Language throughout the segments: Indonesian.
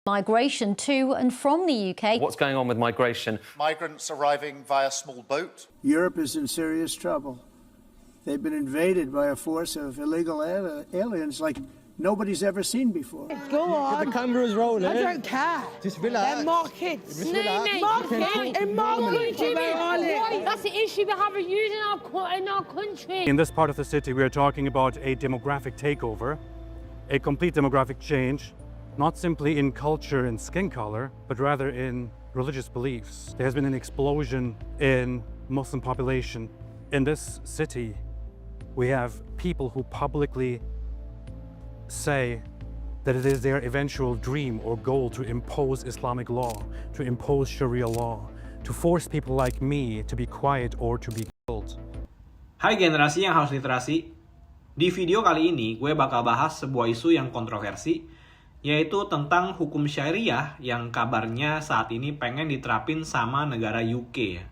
Migration to and from the UK. What's going on with migration? Migrants arriving via small boat. Europe is in serious trouble. They've been invaded by a force of illegal aliens like nobody's ever seen before. Go on. The camera's rolling. I don't care. Just relax. They're markets. Just relax. That's the issue we have in our country. In this part of the city, we are talking about a demographic takeover, a complete demographic change, not simply in culture and skin color, but rather in religious beliefs. There has been an explosion in Muslim population. In this city, we have people who publicly say that it is their eventual dream or goal to impose Islamic law, to impose Sharia law, to force people like me to be quiet or to be killed. Hai generasi yang haus literasi. Di video kali ini gue bakal bahas sebuah isu yang kontroversi, yaitu tentang hukum syariah yang kabarnya saat ini pengen diterapin sama negara UK ya.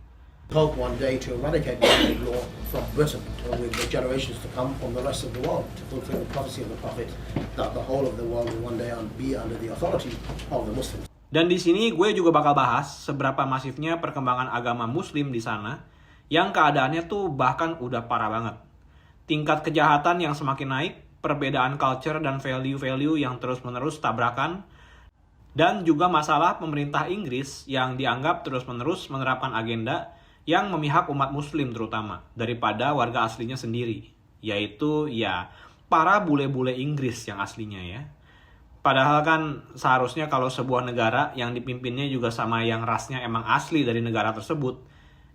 Hope one day to eradicate Islamic law from Britain and with the generations to come from the rest of the world to fulfill the prophecy of the Prophet that the whole of the world will one day be under the authority of the Muslims. Dan di sini gue juga bakal bahas seberapa masifnya perkembangan agama Muslim di sana, yang keadaannya tuh bahkan udah parah banget. Tingkat kejahatan yang semakin naik, perbedaan culture dan value-value yang terus-menerus tabrakan, dan juga masalah pemerintah Inggris yang dianggap terus-menerus menerapkan agenda yang memihak umat Muslim terutama, daripada warga aslinya sendiri, yaitu ya para bule-bule Inggris yang aslinya ya. Padahal kan seharusnya kalau sebuah negara yang dipimpinnya juga sama yang rasnya emang asli dari negara tersebut,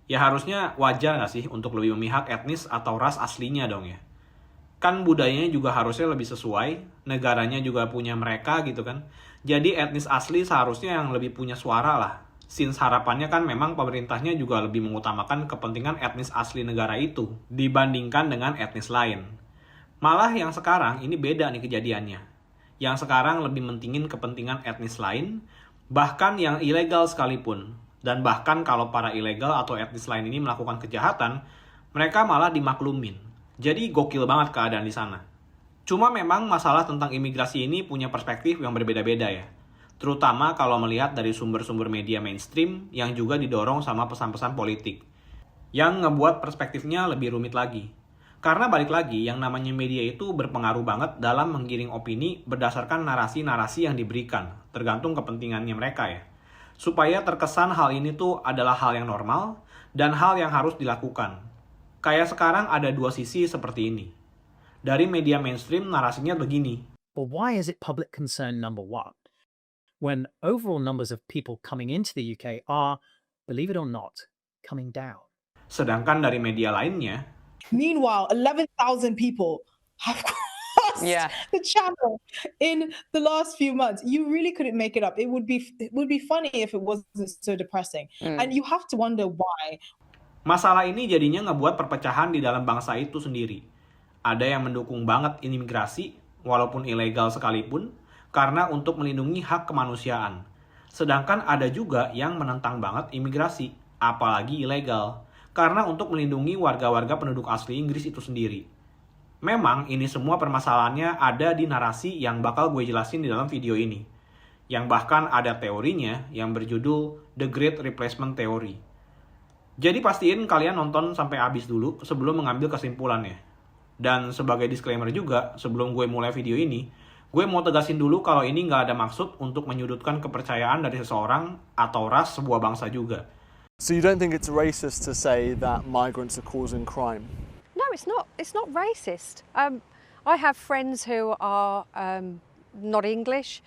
ya harusnya wajar gak sih untuk lebih memihak etnis atau ras aslinya dong ya. Kan budayanya juga harusnya lebih sesuai, negaranya juga punya mereka gitu kan. Jadi etnis asli seharusnya yang lebih punya suara lah. Since harapannya kan memang pemerintahnya juga lebih mengutamakan kepentingan etnis asli negara itu dibandingkan dengan etnis lain. Malah yang sekarang ini beda nih kejadiannya. Yang sekarang lebih mentingin kepentingan etnis lain, bahkan yang ilegal sekalipun. Dan bahkan kalau para ilegal atau etnis lain ini melakukan kejahatan, mereka malah dimaklumin. Jadi gokil banget keadaan di sana. Cuma memang masalah tentang imigrasi ini punya perspektif yang berbeda-beda ya. Terutama kalau melihat dari sumber-sumber media mainstream yang juga didorong sama pesan-pesan politik. Yang ngebuat perspektifnya lebih rumit lagi. Karena balik lagi, yang namanya media itu berpengaruh banget dalam menggiring opini berdasarkan narasi-narasi yang diberikan, tergantung kepentingannya mereka ya. Supaya terkesan hal ini tuh adalah hal yang normal dan hal yang harus dilakukan. Kayak sekarang ada dua sisi seperti ini. Dari media mainstream narasinya begini. Well, why is it public concern number one when overall numbers of people coming into the UK are, believe it or not, coming down? Sedangkan dari media lainnya, Meanwhile, 11,000 people have crossed the channel in the last few months. You really couldn't make it up. It would be funny if it wasn't so depressing. And you have to wonder why. masalah ini jadinya ngebuat perpecahan di dalam bangsa itu sendiri. Ada yang mendukung banget imigrasi, walaupun ilegal sekalipun, karena untuk melindungi hak kemanusiaan. Sedangkan ada juga yang menentang banget imigrasi, apalagi ilegal, karena untuk melindungi warga-warga penduduk asli Inggris itu sendiri. Memang ini semua permasalahannya ada di narasi yang bakal gue jelasin di dalam video ini. Yang bahkan ada teorinya yang berjudul The Great Replacement Theory. Jadi pastiin kalian nonton sampai habis dulu sebelum mengambil kesimpulannya. Dan sebagai disclaimer juga, sebelum gue mulai video ini, gue mau tegasin dulu kalau ini nggak ada maksud untuk menyudutkan kepercayaan dari seseorang atau ras sebuah bangsa juga. So you don't think it's racist to say that migrants are causing crime? No, it's not. It's not racist. I have friends who are not English.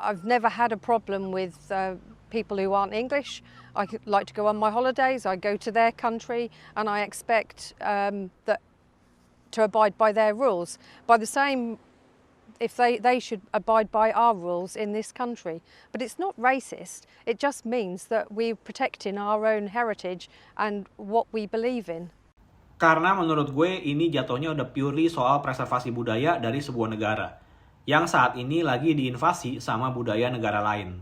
I've never had a problem with people who aren't English. I like to go on my holidays. I go to their country, and I expect that to abide by their rules. By the same, if they should abide by our rules in this country. But it's not racist. It just means that we're protecting our own heritage and what we believe in. Karena menurut gue ini jatuhnya udah purely soal preservasi budaya dari sebuah negara yang saat ini lagi diinvasi sama budaya negara lain.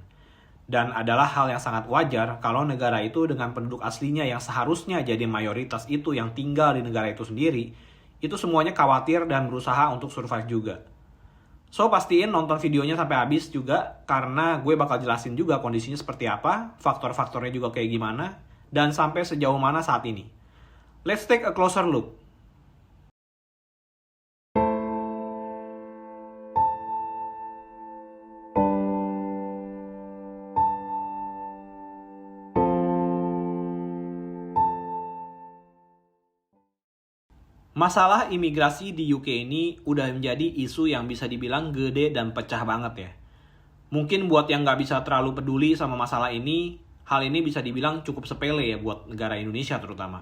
Dan adalah hal yang sangat wajar kalau negara itu dengan penduduk aslinya yang seharusnya jadi mayoritas itu yang tinggal di negara itu sendiri, itu semuanya khawatir dan berusaha untuk survive juga. So pastiin nonton videonya sampai habis juga, karena gue bakal jelasin juga kondisinya seperti apa, faktor-faktornya juga kayak gimana, dan sampai sejauh mana saat ini. Let's take a closer look. Masalah imigrasi di UK ini udah menjadi isu yang bisa dibilang gede dan pecah banget ya. Mungkin buat yang nggak bisa terlalu peduli sama masalah ini, hal ini bisa dibilang cukup sepele ya buat negara Indonesia terutama.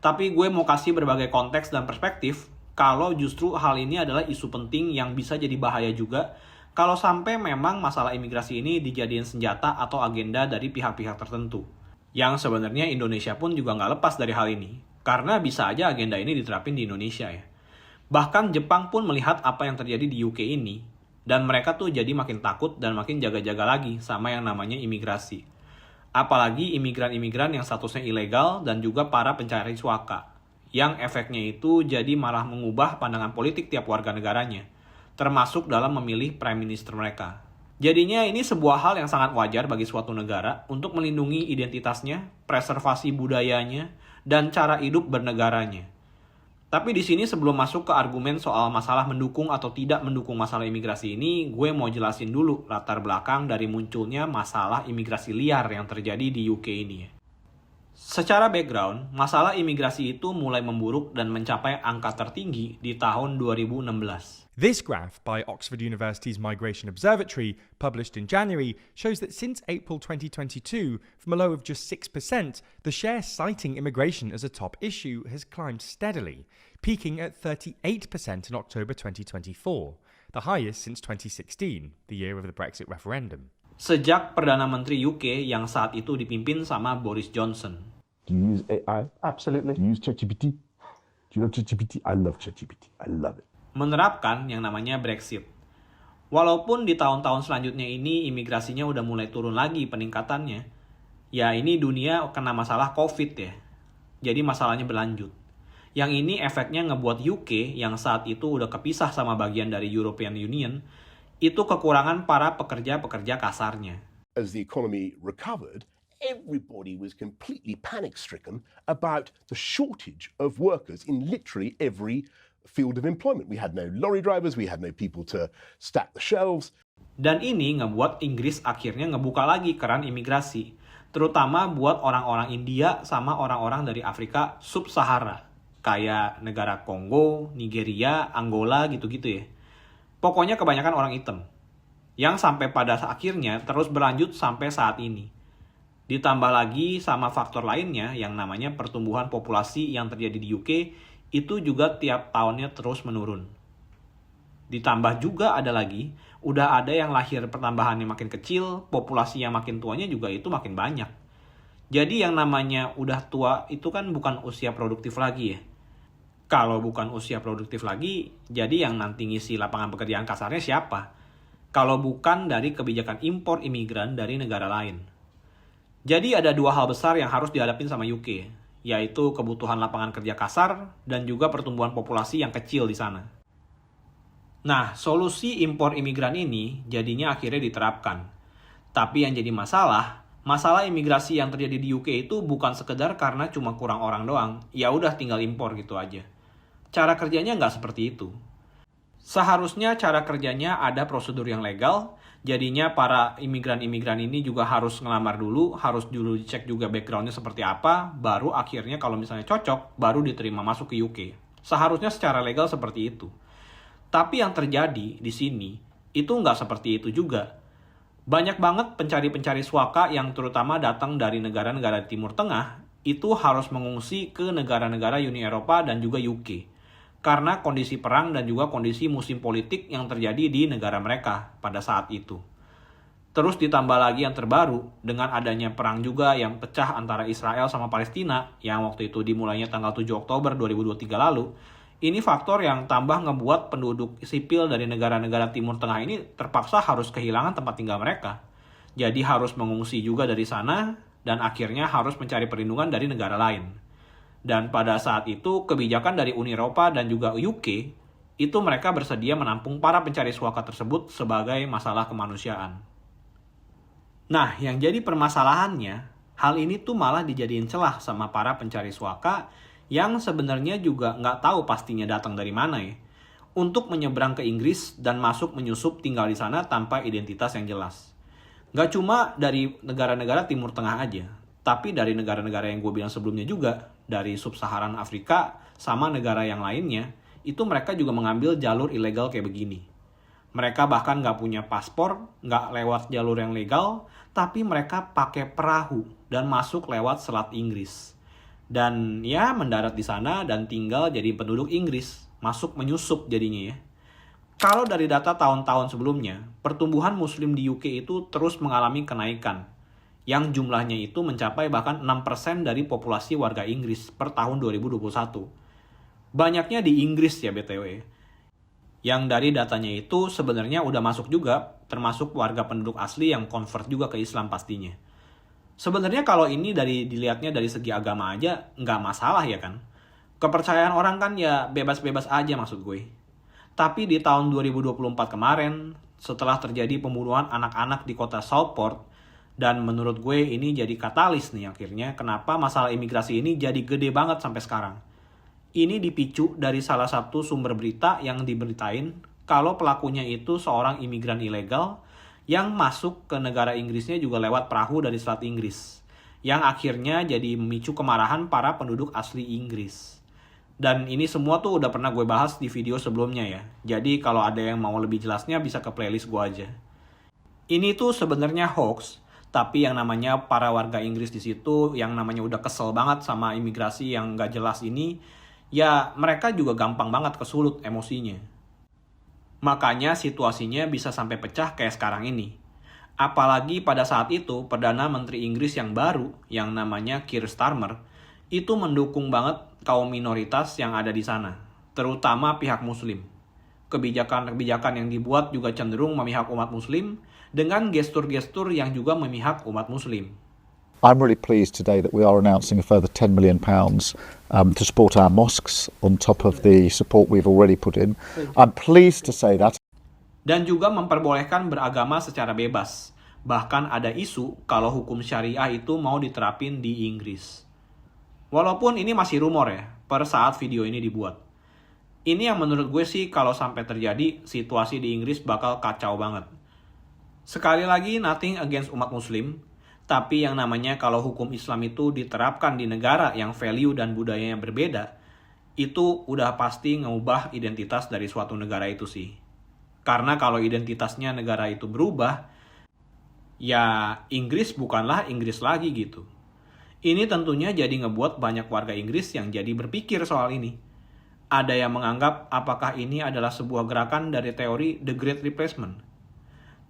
Tapi gue mau kasih berbagai konteks dan perspektif kalau justru hal ini adalah isu penting yang bisa jadi bahaya juga kalau sampai memang masalah imigrasi ini dijadiin senjata atau agenda dari pihak-pihak tertentu. Yang sebenarnya Indonesia pun juga nggak lepas dari hal ini. Karena bisa aja agenda ini diterapin di Indonesia ya. Bahkan Jepang pun melihat apa yang terjadi di UK ini. Dan mereka tuh jadi makin takut dan makin jaga-jaga lagi sama yang namanya imigrasi. Apalagi imigran-imigran yang statusnya ilegal dan juga para pencari suaka. Yang efeknya itu jadi malah mengubah pandangan politik tiap warga negaranya. Termasuk dalam memilih prime minister mereka. Jadinya ini sebuah hal yang sangat wajar bagi suatu negara untuk melindungi identitasnya, preservasi budayanya, dan cara hidup bernegaranya. Tapi di sini sebelum masuk ke argumen soal masalah mendukung atau tidak mendukung masalah imigrasi ini, gue mau jelasin dulu latar belakang dari munculnya masalah imigrasi liar yang terjadi di UK ini. Secara background, masalah imigrasi itu mulai memburuk dan mencapai angka tertinggi di tahun 2016. This graph by Oxford University's Migration Observatory, published in January, shows that since April 2022, from a low of just 6%, the share citing immigration as a top issue has climbed steadily, peaking at 38% in October 2024, the highest since 2016, the year of the Brexit referendum. Sejak Perdana Menteri UK yang saat itu dipimpin sama Boris Johnson. Do you use AI? Absolutely. Do you use ChatGPT? Do you know ChatGPT? I love ChatGPT. I love it. Menerapkan yang namanya Brexit. Walaupun di tahun-tahun selanjutnya ini imigrasinya udah mulai turun lagi peningkatannya, ya ini dunia kena masalah COVID ya. Jadi masalahnya berlanjut. Yang ini efeknya ngebuat UK yang saat itu udah kepisah sama bagian dari European Union, itu kekurangan para pekerja-pekerja kasarnya. As the economy recovered, everybody was completely panic-stricken about the shortage of workers in literally every field of employment. We had no lorry drivers, we had no people to stack the shelves. Dan ini ngebuat Inggris akhirnya ngebuka lagi keran imigrasi, terutama buat orang-orang India sama orang-orang dari Afrika Sub-Sahara, kayak negara Kongo, Nigeria, Angola gitu-gitu ya. Pokoknya kebanyakan orang hitam, yang sampai pada akhirnya terus berlanjut sampai saat ini. Ditambah lagi sama faktor lainnya yang namanya pertumbuhan populasi yang terjadi di UK, itu juga tiap tahunnya terus menurun. Ditambah juga ada lagi, udah ada yang lahir pertambahannya makin kecil, populasi yang makin tuanya juga itu makin banyak. Jadi yang namanya udah tua itu kan bukan usia produktif lagi ya. Kalau bukan usia produktif lagi, jadi yang nanti ngisi lapangan pekerjaan kasarnya siapa? Kalau bukan dari kebijakan impor imigran dari negara lain. Jadi ada dua hal besar yang harus dihadapin sama UK, yaitu kebutuhan lapangan kerja kasar dan juga pertumbuhan populasi yang kecil di sana. Nah, solusi impor imigran ini jadinya akhirnya diterapkan. Tapi yang jadi masalah imigrasi yang terjadi di UK itu bukan sekedar karena cuma kurang orang doang, ya udah tinggal impor gitu aja. Cara kerjanya nggak seperti itu. Seharusnya cara kerjanya ada prosedur yang legal, jadinya para imigran-imigran ini juga harus ngelamar dulu, harus dulu dicek juga backgroundnya seperti apa, baru akhirnya kalau misalnya cocok, baru diterima masuk ke UK. Seharusnya secara legal seperti itu. Tapi yang terjadi di sini, itu nggak seperti itu juga. Banyak banget pencari-pencari suaka yang terutama datang dari negara-negara di Timur Tengah, itu harus mengungsi ke negara-negara Uni Eropa dan juga UK. Karena kondisi perang dan juga kondisi musim politik yang terjadi di negara mereka pada saat itu. Terus ditambah lagi yang terbaru, dengan adanya perang juga yang pecah antara Israel sama Palestina, yang waktu itu dimulainya tanggal 7 Oktober 2023 lalu, ini faktor yang tambah ngebuat penduduk sipil dari negara-negara Timur Tengah ini terpaksa harus kehilangan tempat tinggal mereka. Jadi harus mengungsi juga dari sana, dan akhirnya harus mencari perlindungan dari negara lain. Dan pada saat itu, kebijakan dari Uni Eropa dan juga UK, itu mereka bersedia menampung para pencari suaka tersebut sebagai masalah kemanusiaan. Nah, yang jadi permasalahannya, hal ini tuh malah dijadiin celah sama para pencari suaka yang sebenarnya juga nggak tahu pastinya datang dari mana ya, untuk menyeberang ke Inggris dan masuk menyusup tinggal di sana tanpa identitas yang jelas. Nggak cuma dari negara-negara Timur Tengah aja, tapi dari negara-negara yang gue bilang sebelumnya juga, dari Sub-Saharan Afrika sama negara yang lainnya, itu mereka juga mengambil jalur ilegal kayak begini. Mereka bahkan nggak punya paspor, nggak lewat jalur yang legal, tapi mereka pakai perahu dan masuk lewat Selat Inggris. Dan ya mendarat di sana dan tinggal jadi penduduk Inggris, masuk menyusup jadinya ya. Kalau dari data tahun-tahun sebelumnya, pertumbuhan Muslim di UK itu terus mengalami kenaikan, yang jumlahnya itu mencapai bahkan 6% dari populasi warga Inggris per tahun 2021. Banyaknya di Inggris ya BTW. Yang dari datanya itu sebenarnya udah masuk juga, termasuk warga penduduk asli yang convert juga ke Islam pastinya. Sebenarnya kalau ini dilihatnya dari segi agama aja, nggak masalah ya kan. Kepercayaan orang kan ya bebas-bebas aja maksud gue. Tapi di tahun 2024 kemarin, setelah terjadi pembunuhan anak-anak di kota Southport, dan menurut gue ini jadi katalis nih akhirnya kenapa masalah imigrasi ini jadi gede banget sampai sekarang. Ini dipicu dari salah satu sumber berita yang diberitain kalau pelakunya itu seorang imigran ilegal yang masuk ke negara Inggrisnya juga lewat perahu dari Selat Inggris, yang akhirnya jadi memicu kemarahan para penduduk asli Inggris. Dan ini semua tuh udah pernah gue bahas di video sebelumnya ya. Jadi kalau ada yang mau lebih jelasnya bisa ke playlist gue aja. Ini tuh sebenarnya hoax, tapi yang namanya para warga Inggris di situ yang namanya udah kesel banget sama imigrasi yang gak jelas ini, ya mereka juga gampang banget kesulut emosinya. Makanya situasinya bisa sampai pecah kayak sekarang ini. Apalagi pada saat itu Perdana Menteri Inggris yang baru, yang namanya Keir Starmer, itu mendukung banget kaum minoritas yang ada di sana, terutama pihak Muslim. Kebijakan-kebijakan yang dibuat juga cenderung memihak umat Muslim, dengan gestur-gestur yang juga memihak umat Muslim. I'm really pleased today that we are announcing a further £10 million to support our mosques on top of the support we've already put in. I'm pleased to say that. Dan juga memperbolehkan beragama secara bebas. Bahkan ada isu kalau hukum syariah itu mau diterapin di Inggris. Walaupun ini masih rumor ya, per saat video ini dibuat. Ini yang menurut gue sih kalau sampai terjadi, situasi di Inggris bakal kacau banget. Sekali lagi, nothing against umat Muslim, tapi yang namanya kalau hukum Islam itu diterapkan di negara yang value dan budayanya berbeda, itu udah pasti ngubah identitas dari suatu negara itu sih. Karena kalau identitasnya negara itu berubah, ya Inggris bukanlah Inggris lagi gitu. Ini tentunya jadi ngebuat banyak warga Inggris yang jadi berpikir soal ini. Ada yang menganggap apakah ini adalah sebuah gerakan dari teori The Great Replacement.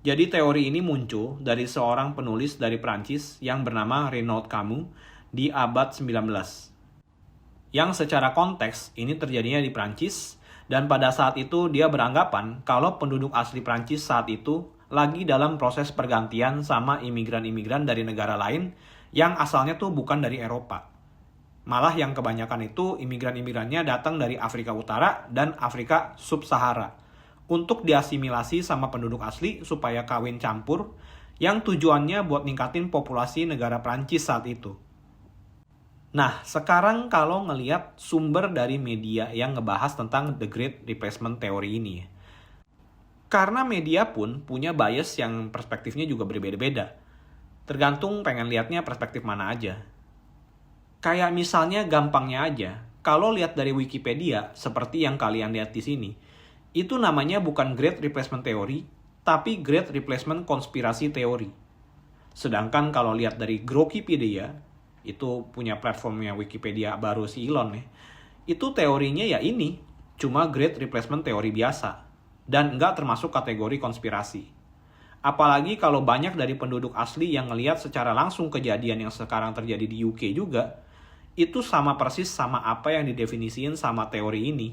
Jadi teori ini muncul dari seorang penulis dari Prancis yang bernama Renaud Camus di abad 19. Yang secara konteks ini terjadinya di Prancis, dan pada saat itu dia beranggapan kalau penduduk asli Prancis saat itu lagi dalam proses pergantian sama imigran-imigran dari negara lain yang asalnya tuh bukan dari Eropa. Malah yang kebanyakan itu imigran-imigrannya datang dari Afrika Utara dan Afrika Sub-Sahara untuk diasimilasi sama penduduk asli supaya kawin campur yang tujuannya buat ningkatin populasi negara Prancis saat itu. Nah, sekarang kalau ngelihat sumber dari media yang ngebahas tentang The Great Replacement Theory ini, karena media pun punya bias yang perspektifnya juga berbeda-beda. Tergantung pengen lihatnya perspektif mana aja. Kayak misalnya gampangnya aja, kalau lihat dari Wikipedia seperti yang kalian lihat di sini, itu namanya bukan Great Replacement Theory, tapi Great Replacement Konspirasi Theory. Sedangkan kalau lihat dari Grokipedia, itu punya platformnya Wikipedia baru si Elon ya, itu teorinya ya ini, cuma Great Replacement Theory biasa, dan nggak termasuk kategori konspirasi. Apalagi kalau banyak dari penduduk asli yang ngelihat secara langsung kejadian yang sekarang terjadi di UK juga, itu sama persis sama apa yang didefinisiin sama teori ini.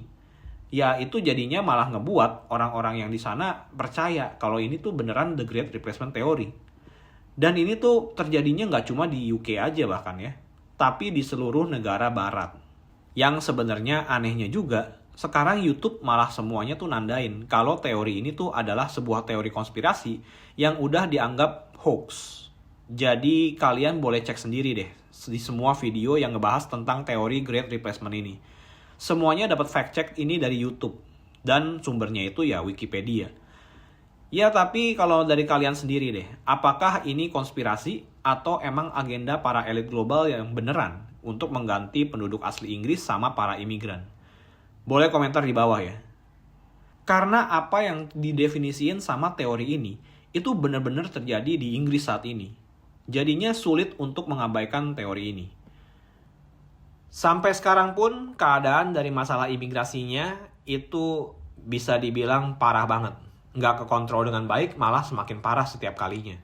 Ya itu jadinya malah ngebuat orang-orang yang di sana percaya kalau ini tuh beneran The Great Replacement Theory. Dan ini tuh terjadinya nggak cuma di UK aja bahkan ya, tapi di seluruh negara barat. Yang sebenarnya anehnya juga, sekarang YouTube malah semuanya tuh nandain kalau teori ini tuh adalah sebuah teori konspirasi yang udah dianggap hoax. Jadi kalian boleh cek sendiri deh di semua video yang ngebahas tentang teori Great Replacement ini. Semuanya dapat fact check ini dari YouTube dan sumbernya itu ya Wikipedia. Ya tapi kalau dari kalian sendiri deh, apakah ini konspirasi atau emang agenda para elit global yang beneran untuk mengganti penduduk asli Inggris sama para imigran? Boleh komentar di bawah ya. Karena apa yang didefinisiin sama teori ini, itu benar-benar terjadi di Inggris saat ini. Jadinya sulit untuk mengabaikan teori ini. Sampai sekarang pun keadaan dari masalah imigrasinya itu bisa dibilang parah banget. Nggak kekontrol dengan baik, malah semakin parah setiap kalinya.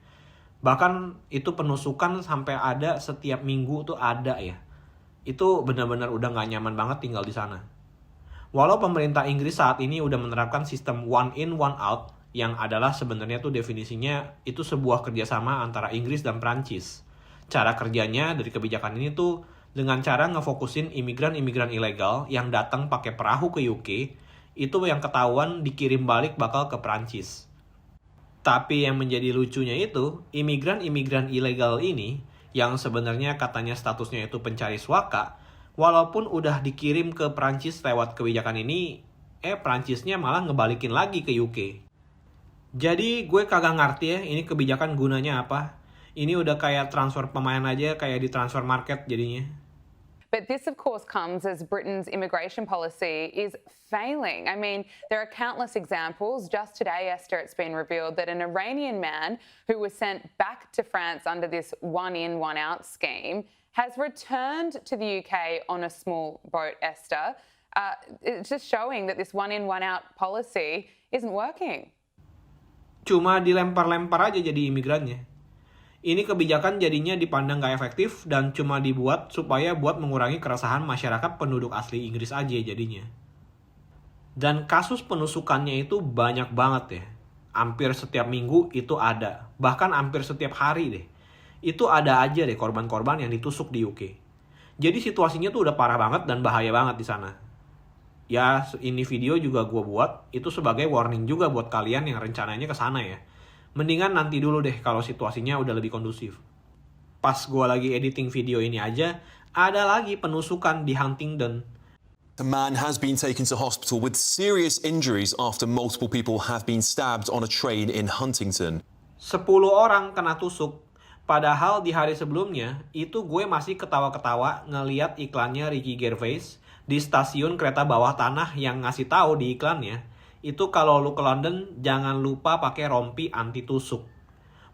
Bahkan itu penusukan sampai ada setiap minggu tuh ada ya. Itu benar-benar udah nggak nyaman banget tinggal di sana. Walau pemerintah Inggris saat ini udah menerapkan sistem one in, one out, yang adalah sebenarnya tuh definisinya itu sebuah kerjasama antara Inggris dan Prancis. Cara kerjanya dari kebijakan ini tuh dengan cara ngefokusin imigran-imigran ilegal yang datang pakai perahu ke UK, itu yang ketahuan dikirim balik bakal ke Prancis. Tapi yang menjadi lucunya itu, imigran-imigran ilegal ini, yang sebenarnya katanya statusnya itu pencari suaka, walaupun udah dikirim ke Prancis lewat kebijakan ini, Prancisnya malah ngebalikin lagi ke UK. Jadi gue kagak ngerti ya, ini kebijakan gunanya apa. Ini udah kayak transfer pemain aja, kayak di transfer market jadinya. But this, of course, comes as Britain's immigration policy is failing. I mean, there are countless examples. Just today, Esther, it's been revealed that an Iranian man who was sent back to France under this one-in, one-out scheme has returned to the UK on a small boat, Esther. It's just showing that this one-in, one-out policy isn't working. Cuma dilempar-lempar aja jadi imigrannya. Ini kebijakan jadinya dipandang gak efektif dan cuma dibuat supaya buat mengurangi keresahan masyarakat penduduk asli Inggris aja jadinya. Dan kasus penusukannya itu banyak banget ya. Hampir setiap minggu itu ada. Bahkan hampir setiap hari deh. Itu ada aja deh korban-korban yang ditusuk di UK. Jadi situasinya tuh udah parah banget dan bahaya banget di sana. Ya, ini video juga gue buat, itu sebagai warning juga buat kalian yang rencananya ke sana ya. Mendingan nanti dulu deh kalau situasinya udah lebih kondusif. Pas gue lagi editing video ini aja, ada lagi penusukan di Huntingdon. A man has been taken to hospital with serious injuries after multiple people have been stabbed on a train in Huntingdon. 10 orang kena tusuk. Padahal di hari sebelumnya, itu gue masih ketawa-ketawa ngeliat iklannya Ricky Gervais di stasiun kereta bawah tanah yang ngasih tahu di iklannya, itu kalau lu ke London jangan lupa pakai rompi anti tusuk.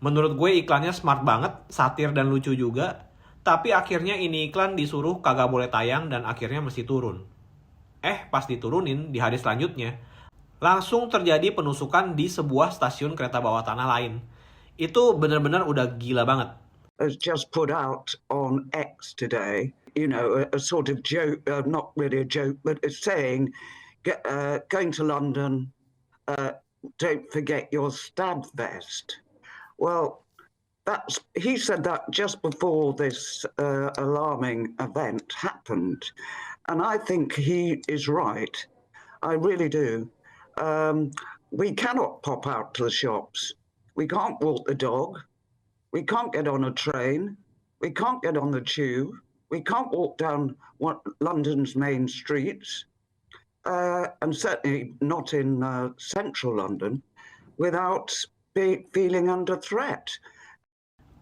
Menurut gue iklannya smart banget, satir dan lucu juga. Tapi akhirnya ini iklan disuruh kagak boleh tayang dan akhirnya mesti turun. Pas diturunin di hari selanjutnya, langsung terjadi penusukan di sebuah stasiun kereta bawah tanah lain. Itu benar-benar udah gila banget. Has just put out on X today, a sort of joke, not really a joke, but it's saying, going to London, don't forget your stab vest. Well, he said that just before this alarming event happened. And I think he is right. I really do. We cannot pop out to the shops. We can't walk the dog. We can't get on a train. We can't get on the tube. We can't walk down London's main streets. And certainly not in central London, without feeling under threat.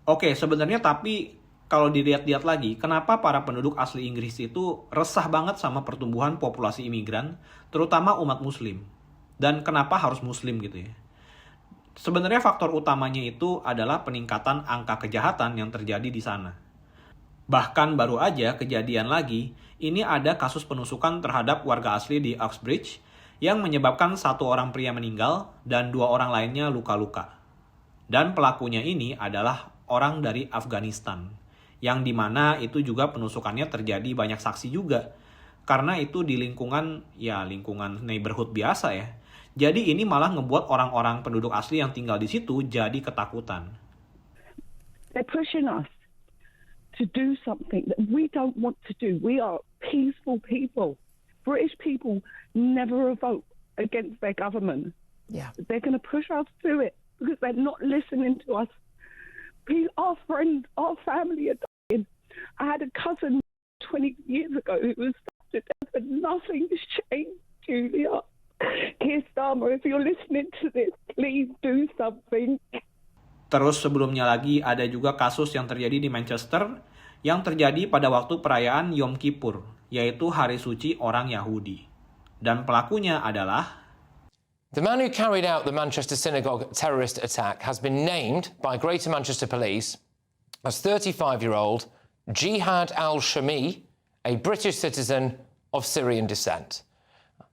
Oke, sebenarnya tapi kalau dilihat-lihat lagi, kenapa para penduduk asli Inggris itu resah banget sama pertumbuhan populasi imigran, terutama umat muslim? Dan kenapa harus muslim gitu ya? Sebenarnya faktor utamanya itu adalah peningkatan angka kejahatan yang terjadi di sana. Bahkan baru aja kejadian lagi, ini ada kasus penusukan terhadap warga asli di Uxbridge yang menyebabkan 1 orang pria meninggal dan 2 orang lainnya luka-luka. Dan pelakunya ini adalah orang dari Afghanistan, yang dimana itu juga penusukannya terjadi banyak saksi juga. Karena itu di lingkungan neighborhood biasa ya. Jadi ini malah ngebuat orang-orang penduduk asli yang tinggal di situ jadi ketakutan. They're pushing us to do something that we don't want to do. We are peaceful people British people never vote against their government. Yeah. They're going to push us through it because they're not listening to us. Our friends, our family are dying. I had a cousin 20 years ago who was stabbed to death and nothing's changed, Julia. Keir Starmer, if you're listening to this, please do something. Terus sebelumnya lagi ada juga kasus yang terjadi di Manchester yang terjadi pada waktu perayaan Yom Kippur, yaitu hari suci orang Yahudi. Dan pelakunya adalah the man who carried out the Manchester synagogue terrorist attack has been named by Greater Manchester Police as 35-year-old Jihad al-Shami, a British citizen of Syrian descent.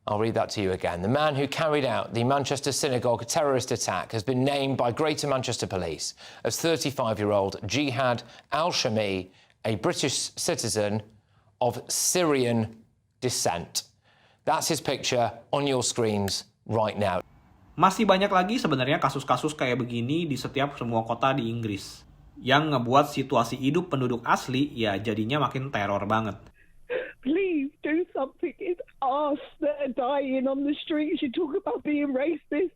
I'll read that to you again. The man who carried out the Manchester synagogue terrorist attack has been named by Greater Manchester Police as 35-year-old Jihad al-Shami, a British citizen of Syrian descent. That's his picture on your screens right now. Masih banyak lagi sebenarnya kasus-kasus kayak begini di setiap semua kota di Inggris yang ngebuat situasi hidup penduduk asli ya jadinya makin teror banget. Please do something. It's us that are dying on the streets. You talk about being racist.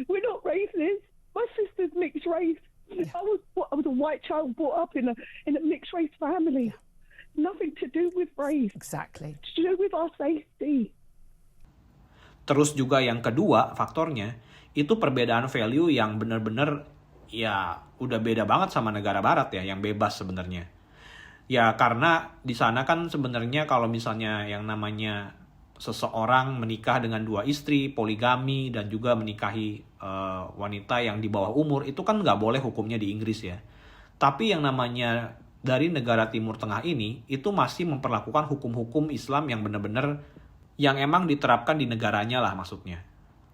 We're not racist. My sister's mixed race. I was a white child brought up in a mixed race family. Nothing to do with race. Exactly. To do with our safety. Terus juga yang kedua faktornya itu perbedaan value yang bener-bener ya udah beda banget sama negara barat ya yang bebas sebenarnya. Ya karena di sana kan sebenarnya kalau misalnya yang namanya seseorang menikah dengan 2 istri, poligami dan juga menikahi wanita yang di bawah umur itu kan nggak boleh hukumnya di Inggris ya. Tapi yang namanya dari negara Timur Tengah ini itu masih memperlakukan hukum-hukum Islam yang benar-benar yang emang diterapkan di negaranya lah maksudnya.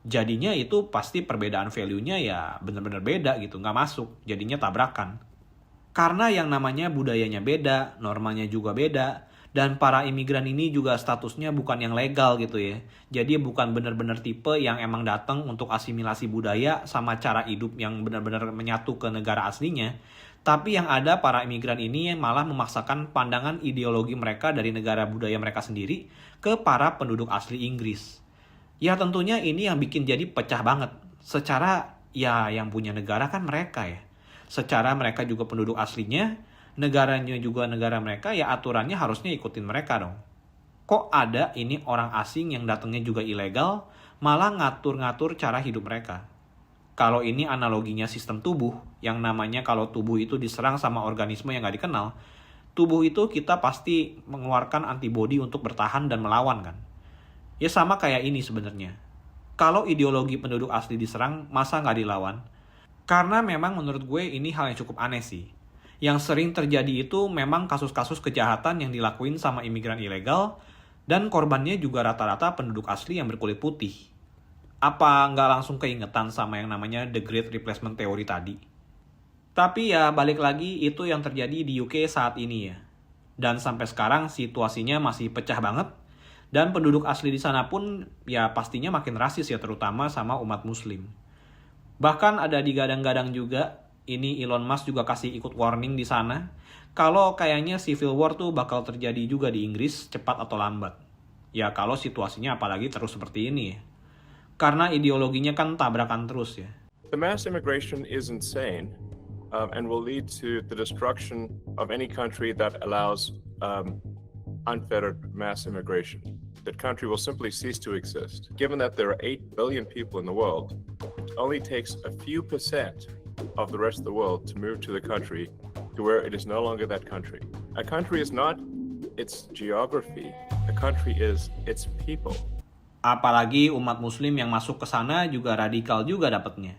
Jadinya itu pasti perbedaan value-nya ya benar-benar beda gitu, nggak masuk, jadinya tabrakan. Karena yang namanya budayanya beda, normanya juga beda, dan para imigran ini juga statusnya bukan yang legal gitu ya. Jadi bukan benar-benar tipe yang emang datang untuk asimilasi budaya sama cara hidup yang benar-benar menyatu ke negara aslinya. Tapi yang ada para imigran ini malah memaksakan pandangan ideologi mereka dari negara budaya mereka sendiri ke para penduduk asli Inggris. Ya tentunya ini yang bikin jadi pecah banget. Secara ya yang punya negara kan mereka ya. Secara mereka juga penduduk aslinya, negaranya juga negara mereka, ya aturannya harusnya ikutin mereka dong. Kok ada ini orang asing yang datangnya juga ilegal, malah ngatur-ngatur cara hidup mereka. Kalau ini analoginya sistem tubuh, yang namanya kalau tubuh itu diserang sama organisme yang gak dikenal, tubuh itu kita pasti mengeluarkan antibodi untuk bertahan dan melawan kan. Ya sama kayak ini sebenarnya. Kalau ideologi penduduk asli diserang, masa gak dilawan? Karena memang menurut gue ini hal yang cukup aneh sih. Yang sering terjadi itu memang kasus-kasus kejahatan yang dilakuin sama imigran ilegal dan korbannya juga rata-rata penduduk asli yang berkulit putih. Apa nggak langsung keingetan sama yang namanya The Great Replacement Theory tadi? Tapi ya balik lagi itu yang terjadi di UK saat ini ya. Dan sampai sekarang situasinya masih pecah banget. Dan penduduk asli di sana pun ya pastinya makin rasis ya terutama sama umat muslim. Bahkan ada digadang-gadang juga, ini Elon Musk juga kasih ikut warning di sana, kalau kayaknya civil war tuh bakal terjadi juga di Inggris cepat atau lambat. Ya kalau situasinya apalagi terus seperti ini ya. Karena ideologinya kan tabrakan terus ya. The mass immigration is insane and will lead to the destruction of any country that allows unfettered mass immigration. That country will simply cease to exist. Given that there are 8 billion people in the world, it only takes a few percent of the rest of the world to move to the country to where it is no longer that country. A country is not its geography. A country is its people. Apalagi umat muslim yang masuk ke sana juga radikal juga dapatnya.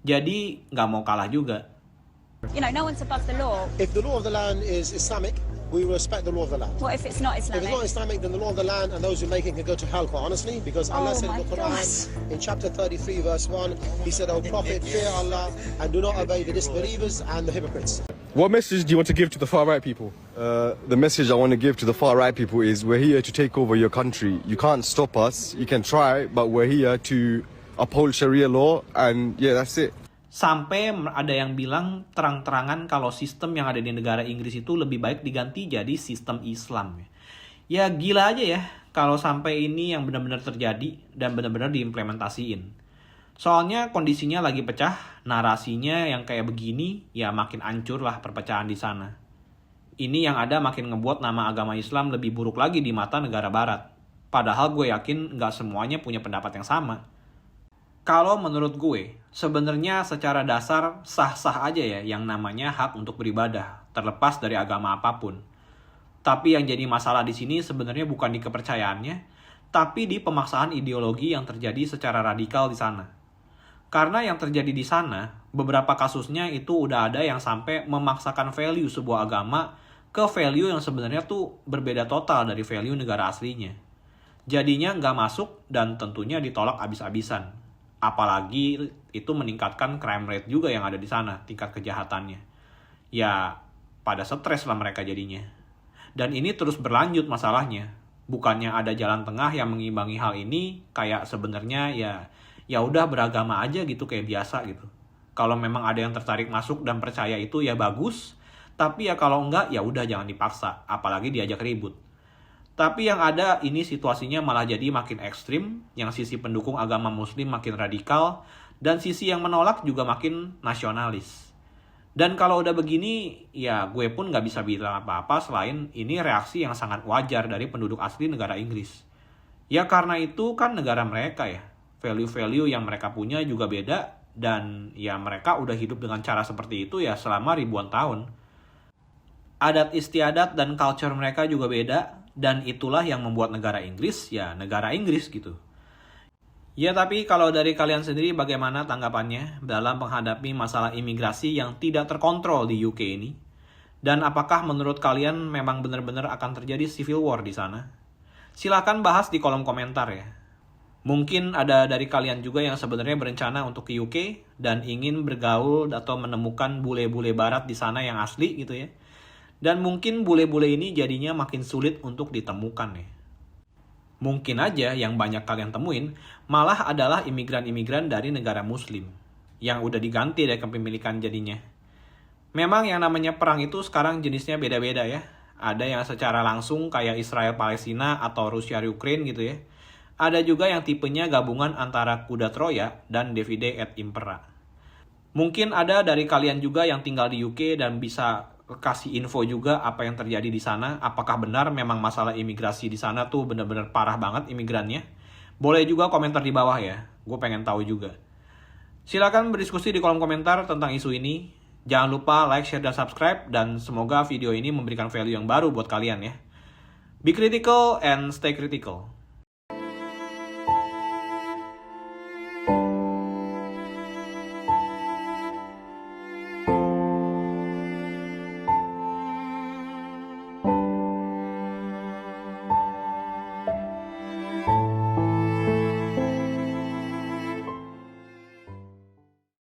Jadi nggak mau kalah juga. You know, no one's above the law. If the law of the land is Islamic, we respect the law of the land. What if it's not Islamic? If it's not Islamic, then the law of the land and those who make it can go to hell, quite honestly, because Allah said in the Quran, in chapter 33, verse 1, He said, "O Prophet, fear Allah and do not obey the disbelievers and the hypocrites." What message do you want to give to the far-right people? The message I want to give to the far-right people is we're here to take over your country. You can't stop us. You can try, but we're here to uphold Sharia law, and yeah, that's it. Sampai ada yang bilang terang-terangan kalau sistem yang ada di negara Inggris itu lebih baik diganti jadi sistem Islam. Ya gila aja ya, kalau sampai ini yang benar-benar terjadi dan benar-benar diimplementasiin. Soalnya kondisinya lagi pecah, narasinya yang kayak begini, ya makin hancur lah perpecahan di sana. Ini yang ada makin ngebuat nama agama Islam lebih buruk lagi di mata negara barat. Padahal gue yakin nggak semuanya punya pendapat yang sama. Kalau menurut gue, sebenarnya secara dasar sah-sah aja ya yang namanya hak untuk beribadah, terlepas dari agama apapun. Tapi yang jadi masalah di sini sebenarnya bukan di kepercayaannya, tapi di pemaksaan ideologi yang terjadi secara radikal di sana. Karena yang terjadi di sana, beberapa kasusnya itu udah ada yang sampai memaksakan value sebuah agama ke value yang sebenarnya tuh berbeda total dari value negara aslinya. Jadinya nggak masuk dan tentunya ditolak abis-abisan. Apalagi itu meningkatkan crime rate juga yang ada di sana, tingkat kejahatannya. Ya, pada stres lah mereka jadinya. Dan ini terus berlanjut masalahnya. Bukannya ada jalan tengah yang mengimbangi hal ini, kayak sebenarnya ya udah beragama aja gitu kayak biasa gitu. Kalau memang ada yang tertarik masuk dan percaya itu ya bagus, tapi ya kalau enggak ya udah jangan dipaksa, apalagi diajak ribut. Tapi yang ada ini situasinya malah jadi makin ekstrim, yang sisi pendukung agama muslim makin radikal, dan sisi yang menolak juga makin nasionalis. Dan kalau udah begini, ya gue pun nggak bisa bilang apa-apa selain ini reaksi yang sangat wajar dari penduduk asli negara Inggris. Ya karena itu kan negara mereka ya, value-value yang mereka punya juga beda, dan ya mereka udah hidup dengan cara seperti itu ya selama ribuan tahun. Adat istiadat dan culture mereka juga beda, dan itulah yang membuat negara Inggris ya negara Inggris gitu. Ya tapi kalau dari kalian sendiri bagaimana tanggapannya dalam menghadapi masalah imigrasi yang tidak terkontrol di UK ini? Dan apakah menurut kalian memang benar-benar akan terjadi civil war di sana? Silakan bahas di kolom komentar ya. Mungkin ada dari kalian juga yang sebenarnya berencana untuk ke UK dan ingin bergaul atau menemukan bule-bule barat di sana yang asli gitu ya. Dan mungkin bule-bule ini jadinya makin sulit untuk ditemukan ya. Mungkin aja yang banyak kalian temuin malah adalah imigran-imigran dari negara muslim yang udah diganti dari kepemilikan jadinya. Memang yang namanya perang itu sekarang jenisnya beda-beda ya. Ada yang secara langsung kayak Israel-Palestina atau Rusia-Ukraine gitu ya. Ada juga yang tipenya gabungan antara kuda Troya dan Divide et Impera. Mungkin ada dari kalian juga yang tinggal di UK dan bisa kasih info juga apa yang terjadi di sana. Apakah benar memang masalah imigrasi di sana tuh benar-benar parah banget imigrannya? Boleh juga komentar di bawah ya. Gue pengen tahu juga. Silakan berdiskusi di kolom komentar tentang isu ini. Jangan lupa like, share, dan subscribe. Dan semoga video ini memberikan value yang baru buat kalian ya. Be critical and stay critical.